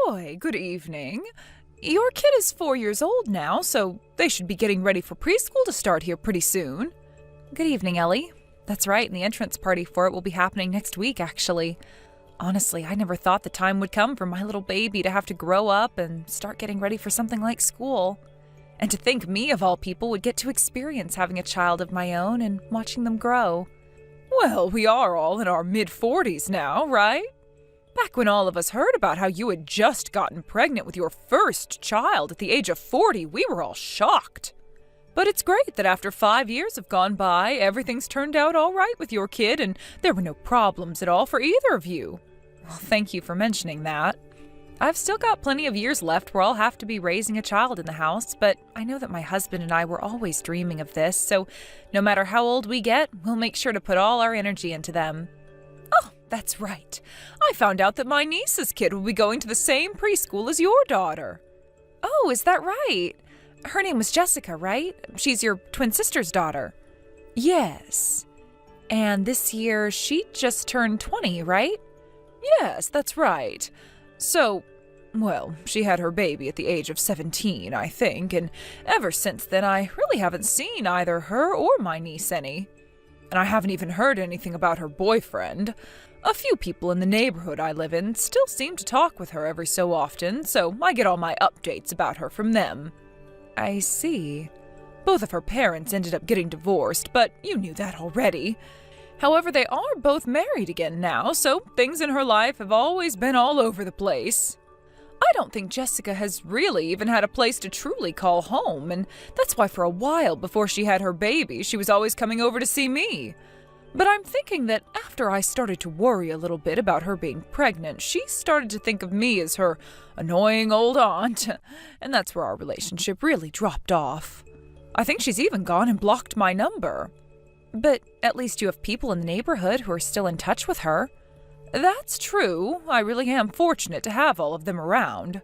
Joy, good evening. Your kid is 4 years old now, so they should be getting ready for preschool to start here pretty soon. Good evening, Ellie. That's right, and the entrance party for it will be happening next week, actually. Honestly, I never thought the time would come for my little baby to have to grow up and start getting ready for something like school. And to think me, of all people, would get to experience having a child of my own and watching them grow. Well, we are all in our mid-40s now, right? Back when all of us heard about how you had just gotten pregnant with your first child at the age of 40, we were all shocked. But it's great that after 5 years have gone by, everything's turned out all right with your kid and there were no problems at all for either of you. Well, thank you for mentioning that. I've still got plenty of years left where I'll have to be raising a child in the house, but I know that my husband and I were always dreaming of this, so no matter how old we get, we'll make sure to put all our energy into them. Oh, that's right. I found out that my niece's kid will be going to the same preschool as your daughter. Oh, is that right? Her name was Jessica, right? She's your twin sister's daughter. Yes. And this year, she just turned 20, right? Yes, that's right. So, well, she had her baby at the age of 17, I think, and ever since then I really haven't seen either her or my niece any. And I haven't even heard anything about her boyfriend. A few people in the neighborhood I live in still seem to talk with her every so often, so I get all my updates about her from them. I see. Both of her parents ended up getting divorced, but you knew that already. However, they are both married again now, so things in her life have always been all over the place. I don't think Jessica has really even had a place to truly call home, and that's why for a while before she had her baby, she was always coming over to see me. But I'm thinking that after I started to worry a little bit about her being pregnant, she started to think of me as her annoying old aunt, and that's where our relationship really dropped off. I think she's even gone and blocked my number. But at least you have people in the neighborhood who are still in touch with her. That's true. I really am fortunate to have all of them around.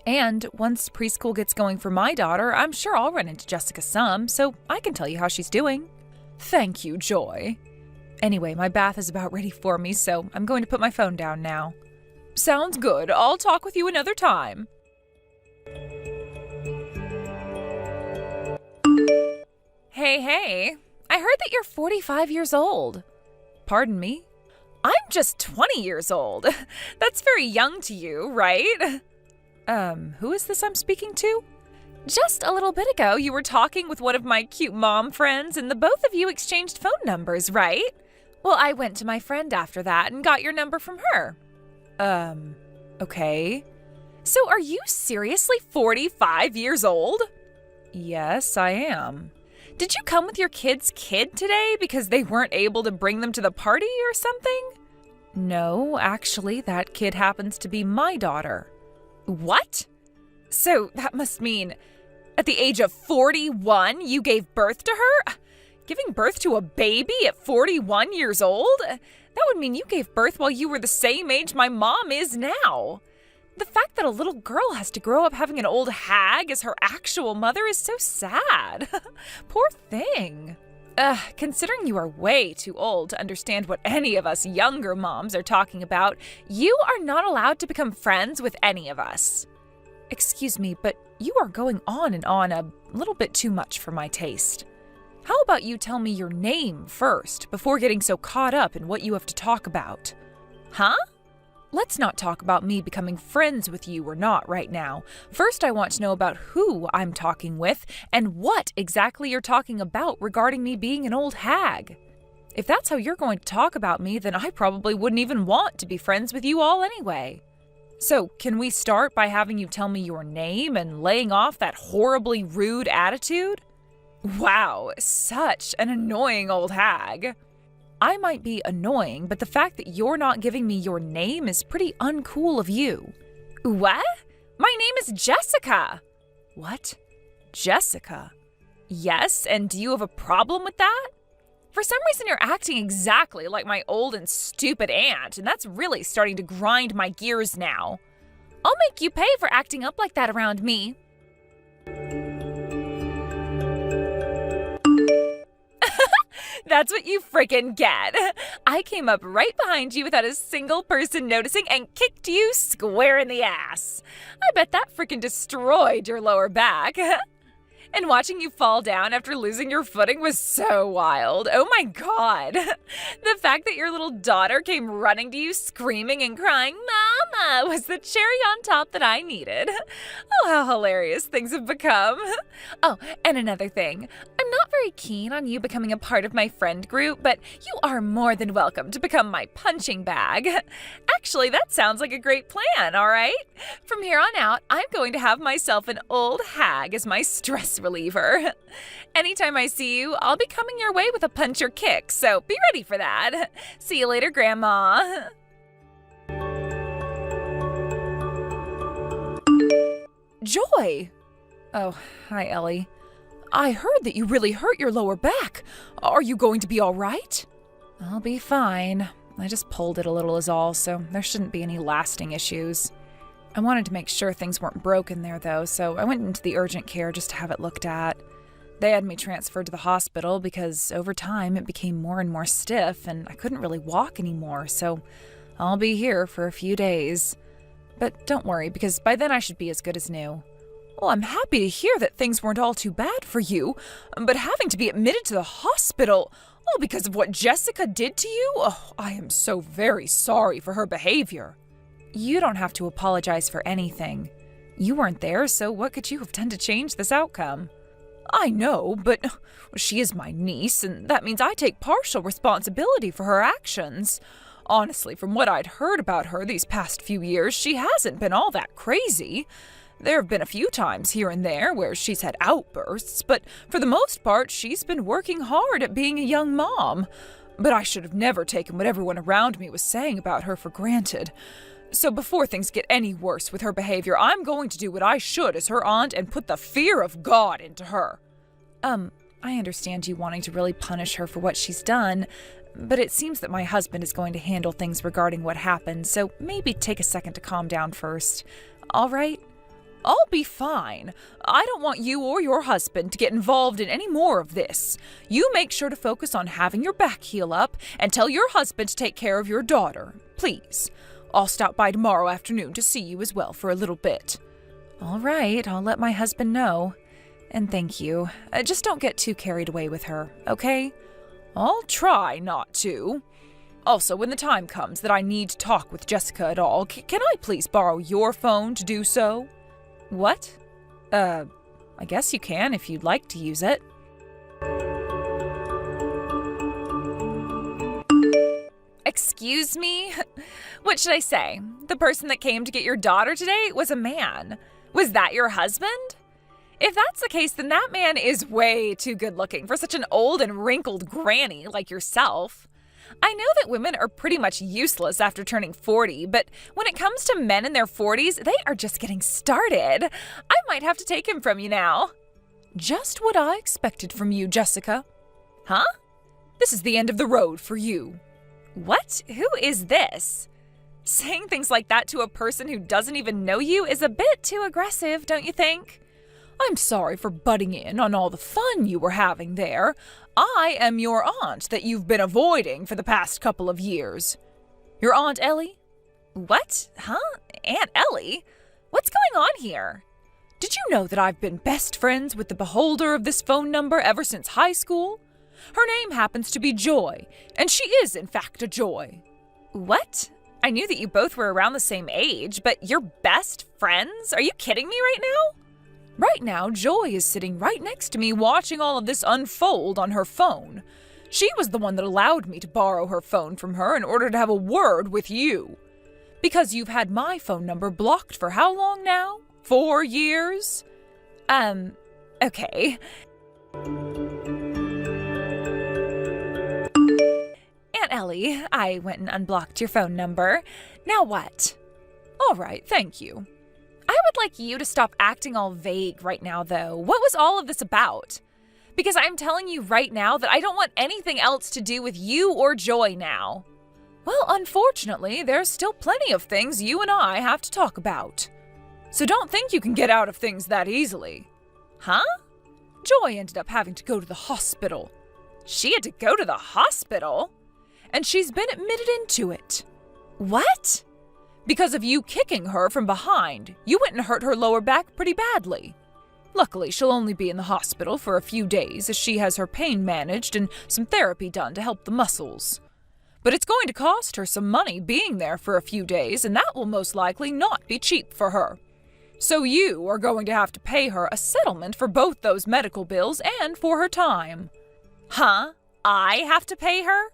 And once preschool gets going for my daughter, I'm sure I'll run into Jessica some, so I can tell you how she's doing. Thank you, Joy. Anyway, my bath is about ready for me, so I'm going to put my phone down now. Sounds good. I'll talk with you another time. Hey. I heard that you're 45 years old. Pardon me? I'm just 20 years old. That's very young to you, right? Who is this I'm speaking to? Just a little bit ago, you were talking with one of my cute mom friends, and the both of you exchanged phone numbers, right? Well, I went to my friend after that and got your number from her. Okay. So are you seriously 45 years old? Yes, I am. Did you come with your kid's kid today because they weren't able to bring them to the party or something? No, actually, that kid happens to be my daughter. What? So that must mean at the age of 41, you gave birth to her? Giving birth to a baby at 41 years old? That would mean you gave birth while you were the same age my mom is now. The fact that a little girl has to grow up having an old hag as her actual mother is so sad. Poor thing. Considering you are way too old to understand what any of us younger moms are talking about, you are not allowed to become friends with any of us. Excuse me, but you are going on and on a little bit too much for my taste. How about you tell me your name first, before getting so caught up in what you have to talk about? Huh? Let's not talk about me becoming friends with you or not right now. First, I want to know about who I'm talking with and what exactly you're talking about regarding me being an old hag. If that's how you're going to talk about me, then I probably wouldn't even want to be friends with you all anyway. So, can we start by having you tell me your name and laying off that horribly rude attitude? Wow, such an annoying old hag. I might be annoying, but the fact that you're not giving me your name is pretty uncool of you. What? My name is Jessica. What? Jessica? Yes, and do you have a problem with that? For some reason, you're acting exactly like my old and stupid aunt, and that's really starting to grind my gears now. I'll make you pay for acting up like that around me. That's what you frickin' get. I came up right behind you without a single person noticing and kicked you square in the ass. I bet that frickin' destroyed your lower back. And watching you fall down after losing your footing was so wild. Oh my God. The fact that your little daughter came running to you screaming and crying, "Mama," was the cherry on top that I needed. Oh, how hilarious things have become. Oh, and another thing. I'm not very keen on you becoming a part of my friend group, but you are more than welcome to become my punching bag. Actually, that sounds like a great plan, all right? From here on out, I'm going to have myself an old hag as my stress reliever. Anytime I see you, I'll be coming your way with a punch or kick, so be ready for that. See you later, Grandma. Joy! Oh, hi, Ellie. I heard that you really hurt your lower back. Are you going to be all right? I'll be fine. I just pulled it a little is all, so there shouldn't be any lasting issues. I wanted to make sure things weren't broken there, though, so I went into the urgent care just to have it looked at. They had me transferred to the hospital because over time it became more and more stiff and I couldn't really walk anymore, so I'll be here for a few days. But don't worry, because by then I should be as good as new. Well, I'm happy to hear that things weren't all too bad for you, but having to be admitted to the hospital, all because of what Jessica did to you? Oh, I am so very sorry for her behavior. You don't have to apologize for anything. You weren't there, so what could you have done to change this outcome? I know, but she is my niece, and that means I take partial responsibility for her actions. Honestly, from what I'd heard about her these past few years, she hasn't been all that crazy. There have been a few times here and there where she's had outbursts, but for the most part, she's been working hard at being a young mom. But I should have never taken what everyone around me was saying about her for granted. So before things get any worse with her behavior, I'm going to do what I should as her aunt and put the fear of God into her. I understand you wanting to really punish her for what she's done, but it seems that my husband is going to handle things regarding what happened, so maybe take a second to calm down first. All right? I'll be fine. I don't want you or your husband to get involved in any more of this. You make sure to focus on having your back heal up and tell your husband to take care of your daughter, please. I'll stop by tomorrow afternoon to see you as well for a little bit. All right, I'll let my husband know. And thank you. Just don't get too carried away with her, okay? I'll try not to. Also, when the time comes that I need to talk with Jessica at all, can I please borrow your phone to do so? What? I guess you can if you'd like to use it. Excuse me? What should I say? The person that came to get your daughter today was a man. Was that your husband? If that's the case, then that man is way too good looking for such an old and wrinkled granny like yourself. I know that women are pretty much useless after turning 40, but when it comes to men in their 40s, they are just getting started. I might have to take him from you now. Just what I expected from you, Jessica. Huh? This is the end of the road for you. What? Who is this? Saying things like that to a person who doesn't even know you is a bit too aggressive, don't you think? I'm sorry for butting in on all the fun you were having there. I am your aunt that you've been avoiding for the past couple of years. Your Aunt Ellie? What? Huh? Aunt Ellie? What's going on here? Did you know that I've been best friends with the beholder of this phone number ever since high school? Her name happens to be Joy, and she is in fact a joy. What? I knew that you both were around the same age, but you're best friends? Are you kidding me right now? Right now, Joy is sitting right next to me watching all of this unfold on her phone. She was the one that allowed me to borrow her phone from her in order to have a word with you. Because you've had my phone number blocked for how long now? 4 years? Okay. Aunt Ellie, I went and unblocked your phone number. Now what? All right, thank you. I would like you to stop acting all vague right now, though. What was all of this about? Because I'm telling you right now that I don't want anything else to do with you or Joy now. Well, unfortunately, there's still plenty of things you and I have to talk about. So don't think you can get out of things that easily. Huh? Joy ended up having to go to the hospital. She had to go to the hospital? And she's been admitted into it. What? Because of you kicking her from behind, you went and hurt her lower back pretty badly. Luckily, she'll only be in the hospital for a few days as she has her pain managed and some therapy done to help the muscles. But it's going to cost her some money being there for a few days, and that will most likely not be cheap for her. So you are going to have to pay her a settlement for both those medical bills and for her time. Huh? I have to pay her?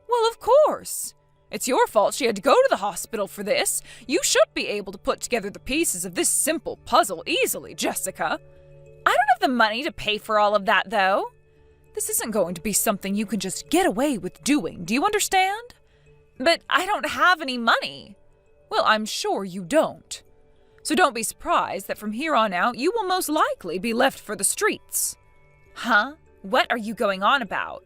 Well, of course. It's your fault she had to go to the hospital for this. You should be able to put together the pieces of this simple puzzle easily, Jessica. I don't have the money to pay for all of that, though. This isn't going to be something you can just get away with doing, do you understand? But I don't have any money. Well, I'm sure you don't. So don't be surprised that from here on out you will most likely be left for the streets. Huh? What are you going on about?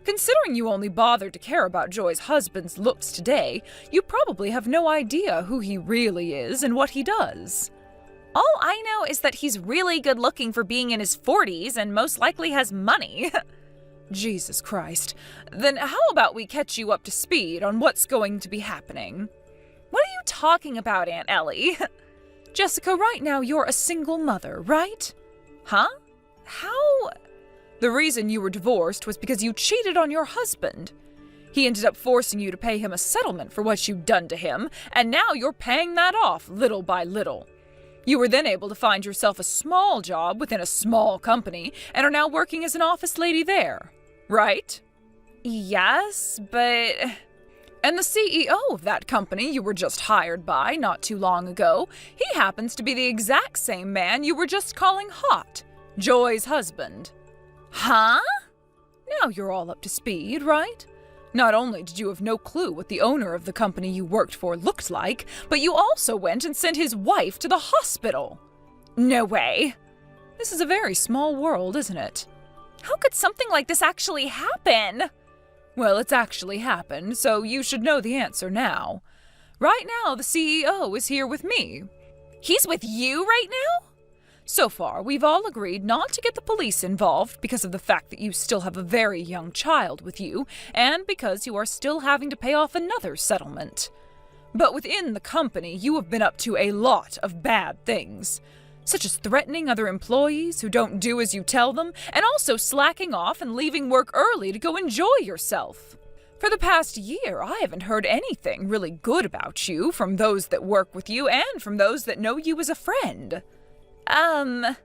Considering you only bothered to care about Joy's husband's looks today, you probably have no idea who he really is and what he does. All I know is that he's really good looking for being in his 40s and most likely has money. Jesus Christ. Then how about we catch you up to speed on what's going to be happening? What are you talking about, Aunt Ellie? Jessica, right now you're a single mother, right? Huh? How? The reason you were divorced was because you cheated on your husband. He ended up forcing you to pay him a settlement for what you'd done to him, and now you're paying that off little by little. You were then able to find yourself a small job within a small company and are now working as an office lady there, right? Yes, but... And the CEO of that company you were just hired by not too long ago, he happens to be the exact same man you were just calling hot, Joy's husband. Huh? Now you're all up to speed, right? Not only did you have no clue what the owner of the company you worked for looked like, but you also went and sent his wife to the hospital. No way. This is a very small world, isn't it? How could something like this actually happen? Well, it's actually happened, so you should know the answer now. Right now, the CEO is here with me. He's with you right now? So far, we've all agreed not to get the police involved because of the fact that you still have a very young child with you, and because you are still having to pay off another settlement. But within the company, you have been up to a lot of bad things, such as threatening other employees who don't do as you tell them, and also slacking off and leaving work early to go enjoy yourself. For the past year, I haven't heard anything really good about you from those that work with you and from those that know you as a friend. And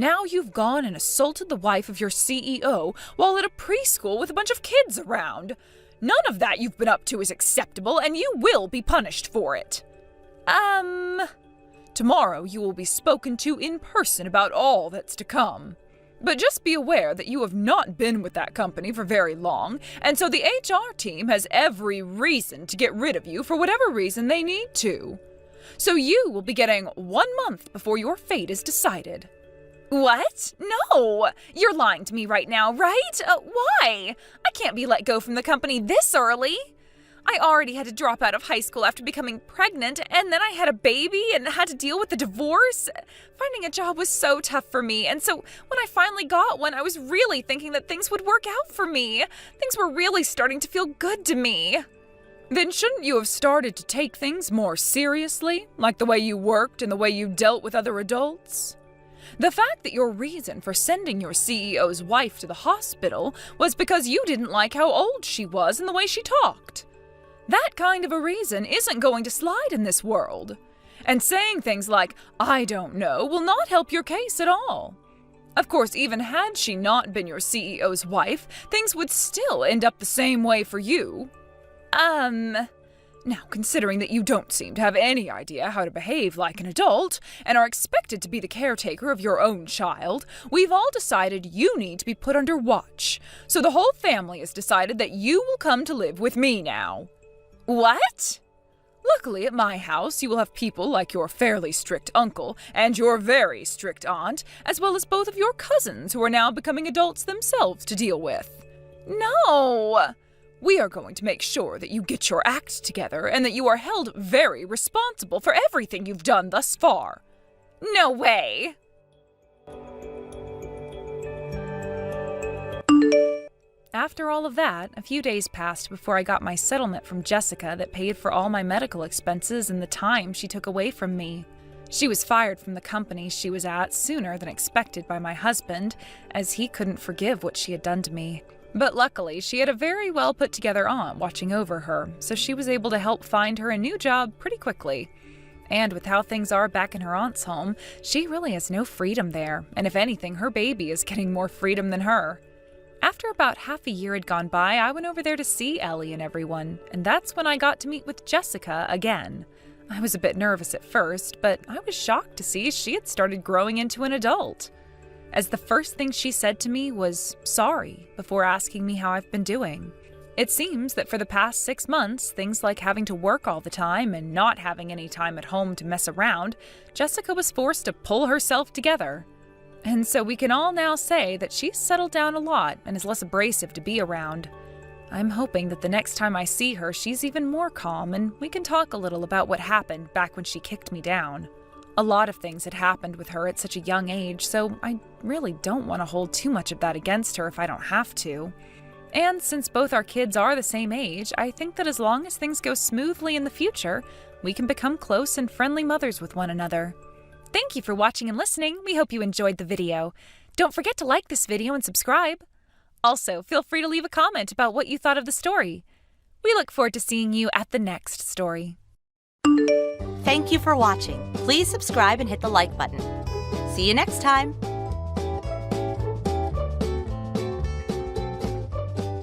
now you've gone and assaulted the wife of your CEO while at a preschool with a bunch of kids around. None of that you've been up to is acceptable, and you will be punished for it. Tomorrow you will be spoken to in person about all that's to come. But just be aware that you have not been with that company for very long, and so the HR team has every reason to get rid of you for whatever reason they need to. So you will be getting 1 month before your fate is decided. What? No! You're lying to me right now, right? Why? I can't be let go from the company this early. I already had to drop out of high school after becoming pregnant, and then I had a baby and had to deal with the divorce. Finding a job was so tough for me, and so when I finally got one, I was really thinking that things would work out for me. Things were really starting to feel good to me. Then shouldn't you have started to take things more seriously, like the way you worked and the way you dealt with other adults? The fact that your reason for sending your CEO's wife to the hospital was because you didn't like how old she was and the way she talked. That kind of a reason isn't going to slide in this world. And saying things like, "I don't know," will not help your case at all. Of course, even had she not been your CEO's wife, things would still end up the same way for you. Now, considering that you don't seem to have any idea how to behave like an adult, and are expected to be the caretaker of your own child, we've all decided you need to be put under watch. So the whole family has decided that you will come to live with me now. What? Luckily, at my house, you will have people like your fairly strict uncle and your very strict aunt, as well as both of your cousins who are now becoming adults themselves to deal with. No! We are going to make sure that you get your act together and that you are held very responsible for everything you've done thus far. No way! After all of that, a few days passed before I got my settlement from Jessica that paid for all my medical expenses and the time she took away from me. She was fired from the company she was at sooner than expected by my husband, as he couldn't forgive what she had done to me. But luckily, she had a very well put together aunt watching over her, so she was able to help find her a new job pretty quickly. And with how things are back in her aunt's home, she really has no freedom there, and if anything, her baby is getting more freedom than her. After about half a year had gone by, I went over there to see Ellie and everyone, and that's when I got to meet with Jessica again. I was a bit nervous at first, but I was shocked to see she had started growing into an adult. As the first thing she said to me was sorry before asking me how I've been doing. It seems that for the past 6 months, things like having to work all the time and not having any time at home to mess around, Jessica was forced to pull herself together. And so we can all now say that she's settled down a lot and is less abrasive to be around. I'm hoping that the next time I see her, she's even more calm and we can talk a little about what happened back when she kicked me down. A lot of things had happened with her at such a young age, so I really don't want to hold too much of that against her if I don't have to. And since both our kids are the same age, I think that as long as things go smoothly in the future, we can become close and friendly mothers with one another. Thank you for watching and listening. We hope you enjoyed the video. Don't forget to like this video and subscribe. Also, feel free to leave a comment about what you thought of the story. We look forward to seeing you at the next story. Thank you for watching. Please subscribe and hit the like button. See you next time.